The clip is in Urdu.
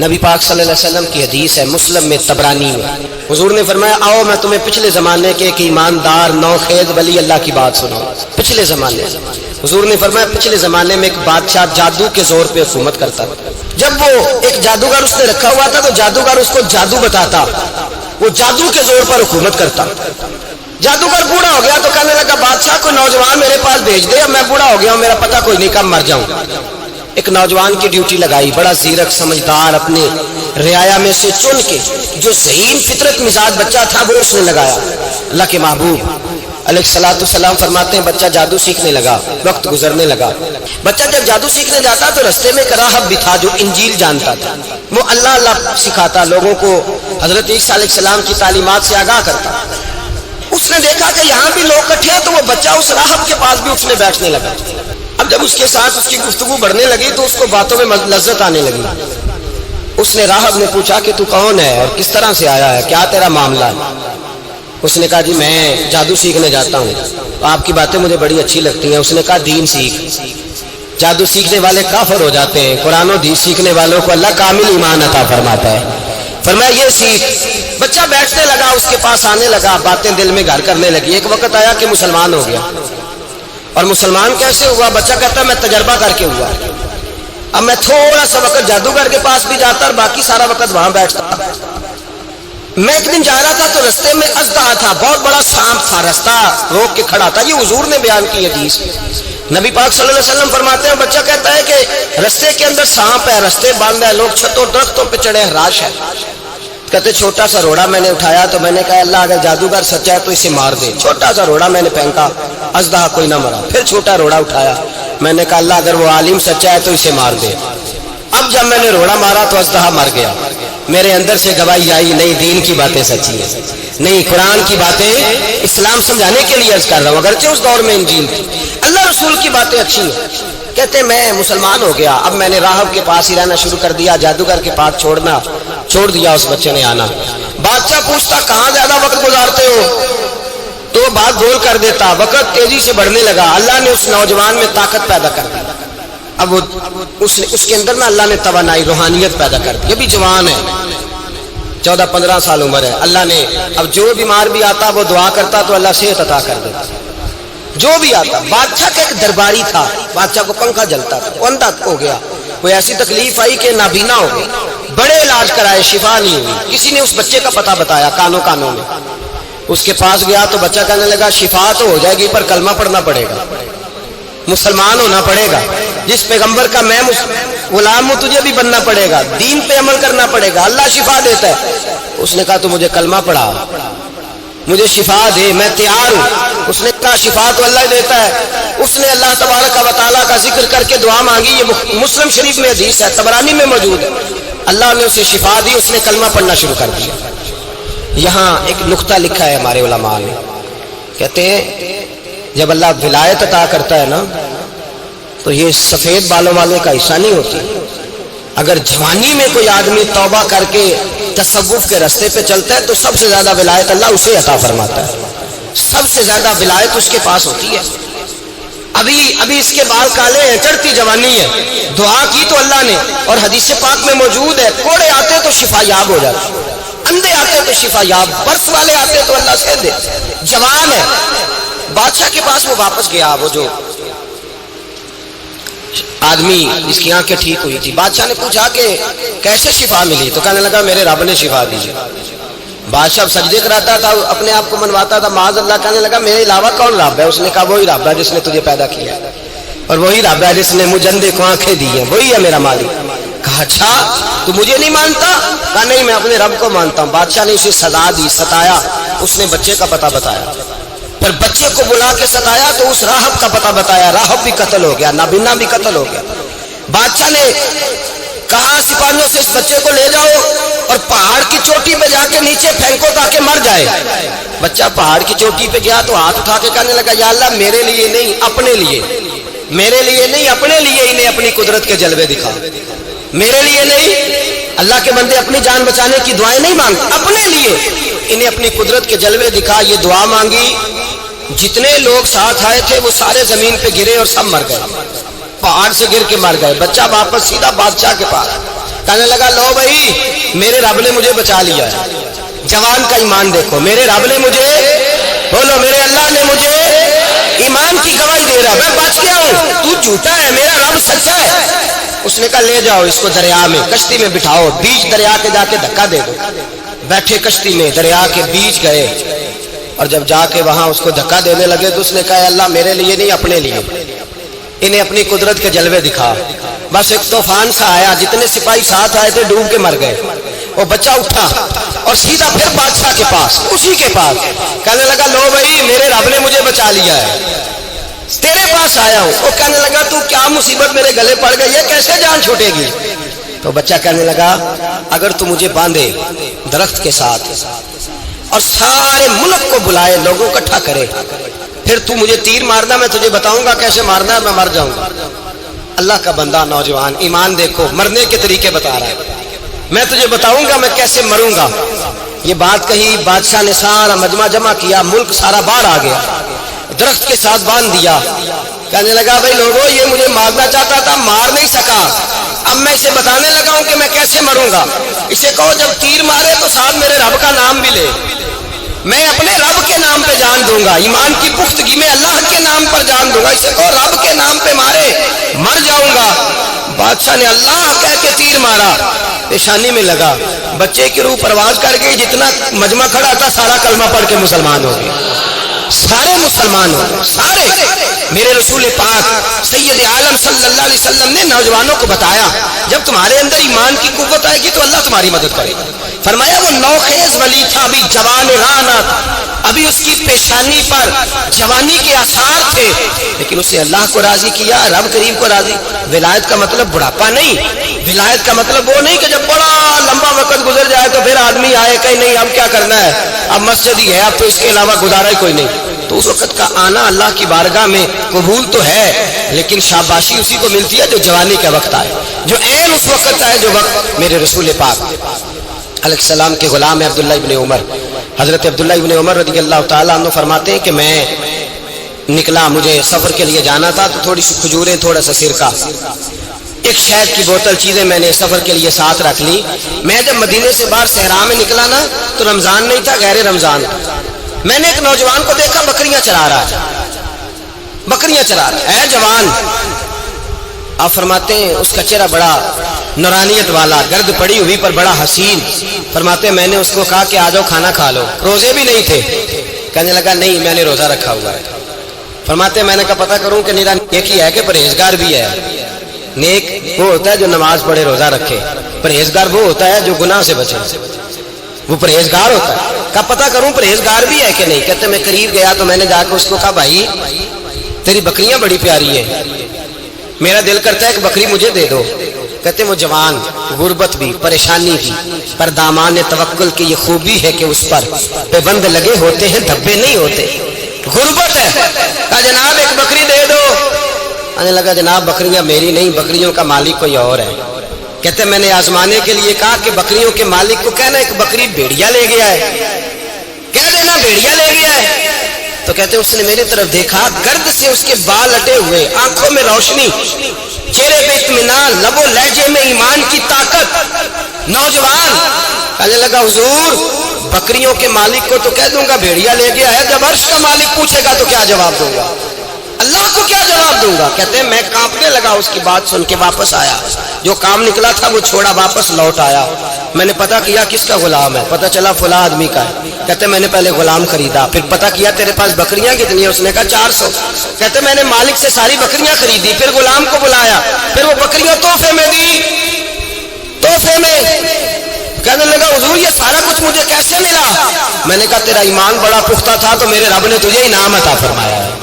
نبی پاک صلی اللہ علیہ وسلم کی حدیث ہے مسلم میں طبرانی میں، حضور نے فرمایا آؤ میں تمہیں پچھلے زمانے کے ایک ایماندار نوخیز ولی اللہ کی بات سناؤں۔ پچھلے زمانے حضور نے فرمایا پچھلے زمانے میں ایک بادشاہ جادو کے زور پہ حکومت کرتا تھا۔ جب وہ ایک جادوگر اس نے رکھا ہوا تھا تو جادوگر اس کو جادو بتاتا، وہ جادو کے زور پر حکومت کرتا۔ جادوگر بوڑھا ہو گیا تو کہنے لگا بادشاہ کو نوجوان میرے پاس بھیج دے، اب میں بوڑھا ہو گیا ہوں، میرا پتہ کوئی نہیں کب مر جاؤں۔ ایک نوجوان کی ڈیوٹی لگائی، بڑا زیرک سمجھدار، اپنے رعایا میں سے چن کے جو ذہین فطرت مزاج بچہ تھا وہ اس نے لگایا۔ اللہ کے محبوب علیہ الصلوۃ والسلام فرماتے ہیں بچہ جادو سیکھنے لگا، وقت گزرنے لگا۔ بچہ جب جادو سیکھنے جاتا تو رستے میں ایک راہب بھی تھا جو انجیل جانتا تھا، وہ اللہ اللہ سکھاتا، لوگوں کو حضرت عیسیٰ علیہ السلام کی تعلیمات سے آگاہ کرتا۔ اس نے دیکھا کہ یہاں بھی لوگ اکٹھے ہیں تو وہ بچہ اس راہب کے پاس بھی اٹھنے بیٹھنے لگا۔ اب جب اس کے ساتھ اس کی گفتگو بڑھنے لگی تو اس کو باتوں میں لذت آنے لگی۔ اس نے راہب نے پوچھا کہ تو کون ہے اور کس طرح سے آیا ہے، کیا تیرا معاملہ ہے؟ اس نے کہا جی میں جادو سیکھنے جاتا ہوں، آپ کی باتیں مجھے بڑی اچھی لگتی ہیں۔ اس نے کہا دین سیکھ، جادو سیکھنے والے کافر ہو جاتے ہیں، قرآن و حدیث سیکھنے والوں کو اللہ کامل ایمان عطا فرماتا ہے۔ فرمایا یہ سیکھ۔ بچہ بیٹھنے لگا، اس کے پاس آنے لگا، باتیں دل میں گھر کرنے لگی۔ ایک وقت آیا کہ مسلمان ہو گیا، اور مسلمان کیسے ہوا؟ بچہ کہتا ہے میں تجربہ کر کے ہوا، اب میں تھوڑا سا وقت جادوگر کے پاس بھی جاتا اور باقی سارا وقت وہاں بیٹھتا۔ میں ایک دن جا رہا تھا تو رستے میں اژدہا تھا، بہت بڑا سانپ تھا، رستہ روک کے کھڑا تھا۔ یہ حضور نے بیان کی حدیث۔ نبی پاک صلی اللہ علیہ وسلم فرماتے ہیں بچہ کہتا ہے کہ رستے کے اندر سانپ ہے، رستے بند ہے، لوگ چھتوں درختوں پہ چڑھے، ہراش ہے۔ کہتے چھوٹا سا روڑا میں نے اٹھایا تو میں نے کہا اللہ اگر جادوگر سچا ہے تو اسے مار دے۔ چھوٹا سا روڑا میں نے پھینکا، اژدہا کوئی نہ مرا۔ پھر چھوٹا روڑا اٹھایا، میں نے کہا اللہ اگر وہ عالم سچا ہے تو اسے مار دے۔ اب جب میں نے روڑا مارا تو اژدہا مر گیا۔ میرے اندر سے گواہی آئی نہیں دین کی باتیں سچی ہیں، نہیں قرآن کی باتیں اسلام سمجھانے کے لیے عرض کر رہا ہوں، اگرچہ اس دور میں انجیل تھی، اللہ رسول کی باتیں اچھی ہیں۔ کہتے میں مسلمان ہو گیا، اب میں نے راہب کے پاس ہی رہنا شروع کر دیا، جادوگر کے پاس چھوڑ دیا اس بچے نے آنا۔ بادشاہ پوچھتا کہاں زیادہ وقت گزارتے ہو تو وہ بات گول کر دیتا، وقت تیزی سے بڑھنے لگا۔ اللہ نے اس نوجوان میں طاقت پیدا کر دی، اب اس کے اندر نا اللہ نے توانائی روحانیت پیدا کر دی، یہ بھی جوان ہے، 14-15 سال عمر ہے۔ اللہ نے اب جو بیمار بھی آتا وہ دعا کرتا تو اللہ صحت عطا کر دیتا، جو بھی آتا۔ بادشاہ کا ایک درباری تھا، بادشاہ کو پنکھا جلتا تھا، وہ اندھا ہو گیا، کوئی ایسی تکلیف آئی کہ نابینا ہو گئی، بڑے علاج کرائے شفا نہیں ہوئی۔ کسی نے اس بچے کا پتہ بتایا کانوں میں، اس کے پاس گیا تو بچہ کہنے لگا شفا تو ہو جائے گی پر کلمہ پڑھنا پڑے گا، مسلمان ہونا پڑے گا، جس پیغمبر کا میں غلام ہوں تجھے بھی بننا پڑے گا، دین پہ عمل کرنا پڑے گا، اللہ شفا دیتا ہے۔ اس نے کہا تو مجھے کلمہ پڑھا، مجھے شفا دے، میں تیار ہوں۔ اس نے کہا شفا تو اللہ دیتا ہے۔ اس نے اللہ تبارک و تعالیٰ کا ذکر کر کے دعا مانگی، یہ مسلم شریف میں حدیث ہے، طبرانی میں موجود ہے۔ اللہ نے اسے شفا دی، اس نے کلمہ پڑھنا شروع کر دیا۔ یہاں ایک نقطہ لکھا ہے ہمارے علماء نے، کہتے ہیں جب اللہ ولایت عطا کرتا ہے نا تو یہ سفید بالوں والے کا حصہ نہیں ہوتی۔ اگر جوانی میں کوئی آدمی توبہ کر کے تصوف کے راستے پہ چلتا ہے تو سب سے زیادہ ولایت اللہ اسے عطا فرماتا ہے، سب سے زیادہ ولایت اس کے پاس ہوتی ہے۔ ابھی اس کے بال کالے ہیں، چڑھتی جوانی ہے، دعا کی تو اللہ نے، اور حدیث پاک میں موجود ہے کوڑے آتے تو شفا یاب ہو جاتے، اندھے آتے تو شفا یاب، برس والے آتے تو اللہ سے دے، جوان ہے۔ بادشاہ کے پاس وہ واپس گیا، وہ جو آدمی جس کی آنکھیں ٹھیک ہوئی تھی، بادشاہ نے پوچھا کہ کیسے شفا ملی تو کہنے لگا میرے رب نے شفا دی۔ بادشاہ سجدے کراتا تھا، اپنے آپ کو منواتا تھا معاذ اللہ، کہنے لگا میرے علاوہ کون رب ہے؟ اس نے کہا وہی رب ہے جس نے تجھے پیدا کیا، اور وہی رب ہے جس نے مجھے اندھے کو آنکھیں دی ہیں، وہی ہے میرا مالک۔ کہا اچھا تو مجھے نہیں مانتا؟ کہا نہیں میں اپنے رب کو مانتا ہوں۔ بادشاہ نے اسے سزا دی، ستایا، اس نے بچے کا پتہ بتایا، پھر بچے کو بلا کے ستایا تو اس راہب کا پتہ بتایا، راہب بھی قتل ہو گیا، نابینا بھی قتل ہو گیا۔ بادشاہ نے کہا سپاہیوں سے اس بچے کو لے جاؤ اور پہاڑ کی چوٹی پہ جا کے نیچے پھینکو تاکہ مر جائے۔ بچہ پہاڑ کی چوٹی پہ گیا تو ہاتھ اٹھا کے کہنے لگا یا اللہ میرے لیے نہیں اپنے لیے، میرے لیے نہیں اپنے لیے انہیں اپنی قدرت کے جلوے دکھا، میرے لیے نہیں۔ اللہ کے بندے اپنی جان بچانے کی دعائیں نہیں مانگتے، اپنے لیے انہیں اپنی قدرت کے جلوے دکھا، یہ دعا مانگی۔ جتنے لوگ ساتھ آئے تھے وہ سارے زمین پہ گرے اور سب مر گئے، پہاڑ سے گر کے مر گئے۔ بچہ واپس سیدھا بادشاہ کے پاس، کہنے لگا لو بھائی میرے رب نے مجھے بچا لیا ہے. جوان کا ایمان دیکھو, میرے رب نے مجھے, بولو میرے اللہ نے مجھے ایمان کی گواہی دے رہا, میں بچ گیا ہوں, تو جھوٹا ہے, میرا رب سچا ہے. اس نے کہا لے جاؤ اس کو دریا میں, کشتی میں بٹھاؤ, بیچ دریا کے جا کے دھکا دے دو. بیٹھے کشتی میں, دریا کے بیچ گئے, اور جب جا کے وہاں اس کو دھکا دینے لگے تو اس نے کہا اللہ میرے لیے نہیں اپنے لیے, انہیں اپنی قدرت کے جلوے دکھا. بس ایک طوفان سا آیا, جتنے سپاہی ساتھ آئے تھے ڈوب کے مر گئے. وہ بچہ اٹھا اور سیدھا پھر بادشاہ کے پاس, اسی کے پاس, کہنے لگا لو بھائی میرے رب نے مجھے بچا لیا ہے, تیرے پاس آیا ہوں. وہ کہنے لگا تو کیا مصیبت میرے گلے پڑ گئی ہے, کیسے جان چھوٹے گی؟ تو بچہ کہنے لگا اگر تو مجھے باندھے درخت کے ساتھ اور سارے ملک کو بلائے, لوگوں کو اکٹھا کرے, پھر تو مجھے تیر مارنا, میں تجھے بتاؤں گا کیسے مارنا ہے, میں مر جاؤں گا. اللہ کا بندہ نوجوان, ایمان دیکھو, مرنے کے طریقے بتا رہا ہے, میں تجھے بتاؤں گا میں کیسے مروں گا. یہ بات کہی, بادشاہ نے سارا مجمع جمع کیا, ملک سارا باہر آ گیا, درخت کے ساتھ باندھ دیا. کہنے لگا بھائی لوگوں یہ مجھے مارنا چاہتا تھا, مار نہیں سکا, اب میں اسے بتانے لگا ہوں کہ میں کیسے مروں گا. اسے کہو جب تیر مارے تو ساتھ میرے رب کا نام بھی لے, میں اپنے رب کے نام پہ جان دوں گا, ایمان کی پختگی میں اللہ کے نام پر جان دوں گا. اسے کہو رب کے نام پہ مارے, مر جاؤں گا. بادشاہ نے اللہ کہہ کے تیر مارا, پیشانی میں لگا, بچے کی روح پرواز کر گئی, جتنا مجمع کھڑا تھا سارا کلمہ پڑھ کے مسلمان ہو گیا, سارے مسلمان ہو گئے سارے. میرے رسول پاک سید عالم صلی اللہ علیہ وسلم نے نوجوانوں کو بتایا جب تمہارے اندر ایمان کی قوت آئے گی تو اللہ تمہاری مدد کرے گا. فرمایا وہ نوخیز ولی تھا, ابھی جوان رانا تھا, ابھی اس کی پیشانی پر جوانی کے آثار تھے, لیکن اسے اللہ کو راضی کیا, رب کریم کو راضی. ولایت کا مطلب بڑھاپا نہیں, ولایت کا مطلب وہ نہیں کہ جب بڑا لمبا وقت گزر جائے تو پھر آدمی آئے کہ نہیں اب کیا کرنا ہے, اب مسجد ہی ہے, اب تو اس کے علاوہ گزارا ہی کوئی نہیں. تو اس وقت کا آنا اللہ کی بارگاہ میں قبول تو ہے, لیکن شاباشی اسی کو ملتی ہے جو جوانی کا وقت آئے, جو عین اس وقت آئے جو وقت میرے رسول پاک علیہ السلام کے غلام ہے عبداللہ ابن عمر. حضرت عبداللہ ابن عمر رضی اللہ تعالیٰ عنہ فرماتے ہیں کہ میں نکلا, مجھے سفر کے لیے جانا تھا, تو تھوڑی سی کھجوریں, تھوڑا سا سرکہ, ایک شہد کی بوتل, چیزیں میں نے سفر کے لیے ساتھ رکھ لی. میں جب مدینے سے باہر صحرا میں نکلا نا تو رمضان نہیں تھا, غیر رمضان تھا. میں نے ایک نوجوان کو دیکھا بکریاں چرا رہا ہے, بکریاں چرا رہا ہے جوان. آپ فرماتے ہیں اس کا چہرہ بڑا نورانیت والا, گرد پڑی ہوئی پر بڑا حسین. فرماتے ہیں میں نے اس کو کہا کہ آ جاؤ کھانا کھا لو, روزے بھی نہیں تھے. کہنے لگا نہیں میں نے روزہ رکھا ہوا ہے. فرماتے ہیں میں نے کہا پتہ کروں کہ نیرا نیک ہی ہے کہ پرہیزگار بھی ہے. نیک وہ ہوتا ہے جو نماز پڑھے روزہ رکھے, پرہیزگار وہ ہوتا ہے جو گناہ سے بچے, وہ پرہیزگار ہوتا ہے. کہا پتہ کروں پرہیزگار بھی ہے کہ نہیں. کہتے میں قریب گیا تو میں نے جا کے اس کو کہا بھائی تیری بکریاں بڑی پیاری ہیں, میرا دل کرتا ہے کہ بکری مجھے دے دو. کہتے وہ جوان, غربت بھی, پریشانی بھی, پر دامان توکل کی یہ خوبی ہے کہ اس پر پابند لگے ہوتے ہیں, دھبے نہیں ہوتے. غربت ہے, کہا جناب ایک بکری دے دو. آنے لگا جناب بکریاں میری نہیں, بکریوں کا مالک کوئی اور ہے. کہتے میں نے آزمانے کے لیے کہا کہ بکریوں کے مالک کو کہنا ایک بکری بھیڑیا لے گیا ہے, کہہ دینا بھیڑیا لے گیا ہے. تو کہتے اس نے میرے طرف دیکھا, گرد سے اس کے بال اٹے ہوئے, آنکھوں میں روشنی, چہرے پہ اطمینان, لب و لہجے میں ایمان کی طاقت. نوجوان کہنے لگا حضور بکریوں کے مالک کو تو کہہ دوں گا بھیڑیا لے گیا ہے, جب عرش کا مالک پوچھے گا تو کیا جواب دوں گا, اللہ کو کیا جواب دوں گا. کہتے ہیں میں کانپنے لگا اس کی بات سن کے, واپس آیا, جو کام نکلا تھا وہ چھوڑا, واپس لوٹ آیا. میں نے پتہ کیا کس کا غلام ہے, پتہ چلا فلاں آدمی کا ہے. کہتے میں نے پہلے غلام خریدا, پھر پتہ کیا تیرے پاس بکریاں کتنی ہیں, اس نے کہا 400. کہتے میں نے مالک سے ساری بکریاں خریدی, پھر غلام کو بلایا, پھر وہ بکریاں تحفے میں دی, تحفے میں. کہنے لگا حضور یہ سارا کچھ مجھے کیسے ملا. میں نے کہا تیرا ایمان بڑا پختہ تھا تو میرے رب نے تجھے انعام عطا فرمایا ہے.